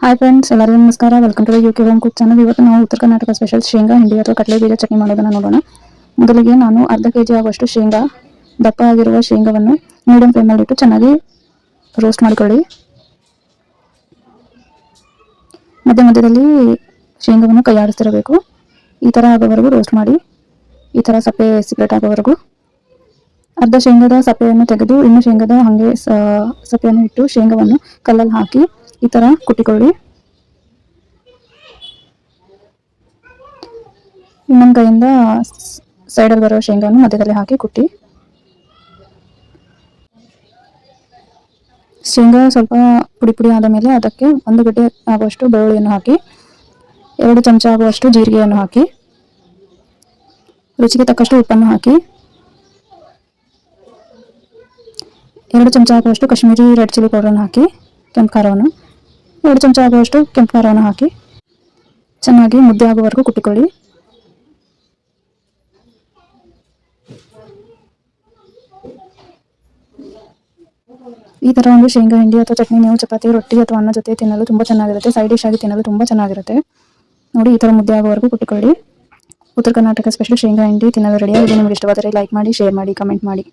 Hi friends, ಎಲ್ಲರಿಗೂ ನಮಸ್ಕಾರ. Welcome to UK home cook channel. ಇವತ್ತು ನಾವು ಉತ್ತರ ಕರ್ನಾಟಕ ಸ್ಪೆಷಲ್ ಶೇಂಗಾ ಹಿಂಡಿ ಅಥವಾ ಕಡಲೆ ಬೀಜ ಚಟ್ನಿ ಮಾಡೋದನ್ನು ನೋಡೋಣ. ಮೊದಲಿಗೆ ನಾನು ಅರ್ಧ ಕೆಜಿ ಆಗುವಷ್ಟು ಶೇಂಗಾ, ದಪ್ಪ ಆಗಿರುವ ಶೇಂಗಾವನ್ನು ಮೀಡಿಯಂ ಫ್ಲೇಮಲ್ಲಿ ಇಟ್ಟು ಚೆನ್ನಾಗಿ ರೋಸ್ಟ್ ಮಾಡಿಕೊಳ್ಳಿ. ಮಧ್ಯದಲ್ಲಿ ಶೇಂಗಾವನ್ನು ಕೈಯಾಡಿಸ್ತಿರಬೇಕು. ಈ ಥರ ಆಗೋವರೆಗೂ ರೋಸ್ಟ್ ಮಾಡಿ. ಈ ಥರ ಸಪ್ಪೆ ಸೆಪರೇಟ್ ಆಗೋವರೆಗೂ. ಅರ್ಧ ಶೇಂಗಾದ ಸಪ್ಪೆಯನ್ನು ತೆಗೆದು ಇನ್ನು ಶೇಂಗಾದ ಹಾಗೆ ಸಪ್ಪೆಯನ್ನು ಇಟ್ಟು ಶೇಂಗಾವನ್ನು ಕಲ್ಲಲ್ಲಿ ಹಾಕಿ ಈ ಥರ ಕುಟ್ಟಿಕೊಳ್ಳಿ. ಇನ್ನೊಂದು ಕೈಯಿಂದ ಸೈಡಲ್ಲಿ ಬರೋ ಶೇಂಗಾವನ್ನು ಮಧ್ಯದಲ್ಲಿ ಹಾಕಿ ಕುಟ್ಟಿ. ಶೇಂಗಾ ಸ್ವಲ್ಪ ಪುಡಿ ಆದ ಮೇಲೆ ಅದಕ್ಕೆ 1 ಗಡ್ಡೆ ಆಗುವಷ್ಟು ಬೆಳ್ಳುಳ್ಳಿಯನ್ನು ಹಾಕಿ, 2 ಚಮಚ ಆಗುವಷ್ಟು ಜೀರಿಗೆಯನ್ನು ಹಾಕಿ, ರುಚಿಗೆ ತಕ್ಕಷ್ಟು ಉಪ್ಪನ್ನು ಹಾಕಿ, 2 ಚಮಚ ಆಗುವಷ್ಟು ಕಾಶ್ಮೀರಿ ರೆಡ್ ಚಿಲ್ಲಿ ಪೌಡರನ್ನು ಹಾಕಿ, ಕೆಂಪು ಖಾರವನ್ನು 2 ಚಮಚ ಆಗುವಷ್ಟು ಕೆಂಪು ಖಾರವನ್ನು ಹಾಕಿ ಚೆನ್ನಾಗಿ ಮುದ್ದೆ ಆಗುವವರೆಗೂ ಕುಟ್ಟಿಕೊಳ್ಳಿ. ಈ ಥರ ಒಂದು ಶೇಂಗಾ ಹಿಂಡಿ ಅಥವಾ ಚಟ್ನಿ ನೀವು ಚಪಾತಿ, ರೊಟ್ಟಿ ಅಥವಾ ಅನ್ನ ಜೊತೆ ತಿನ್ನಲು ತುಂಬ ಚೆನ್ನಾಗಿರುತ್ತೆ. ಸೈಡ್ ಡಿಶ್ ಆಗಿ ತಿನ್ನಲು ತುಂಬ ಚೆನ್ನಾಗಿರುತ್ತೆ. ನೋಡಿ, ಈ ಥರ ಮುದ್ದೆ ಆಗುವವರೆಗೂ ಕುಟ್ಟಿಕೊಳ್ಳಿ. ಉತ್ತರ ಕರ್ನಾಟಕ ಸ್ಪೆಷಲ್ ಶೇಂಗಾ ಹಿಂಡಿ ತಿನ್ನಲು ರೆಡಿಯಾಗಿದೆ. ನಿಮಗೆ ಇಷ್ಟವಾದರೆ ಲೈಕ್ ಮಾಡಿ, ಶೇರ್ ಮಾಡಿ, ಕಮೆಂಟ್ ಮಾಡಿ.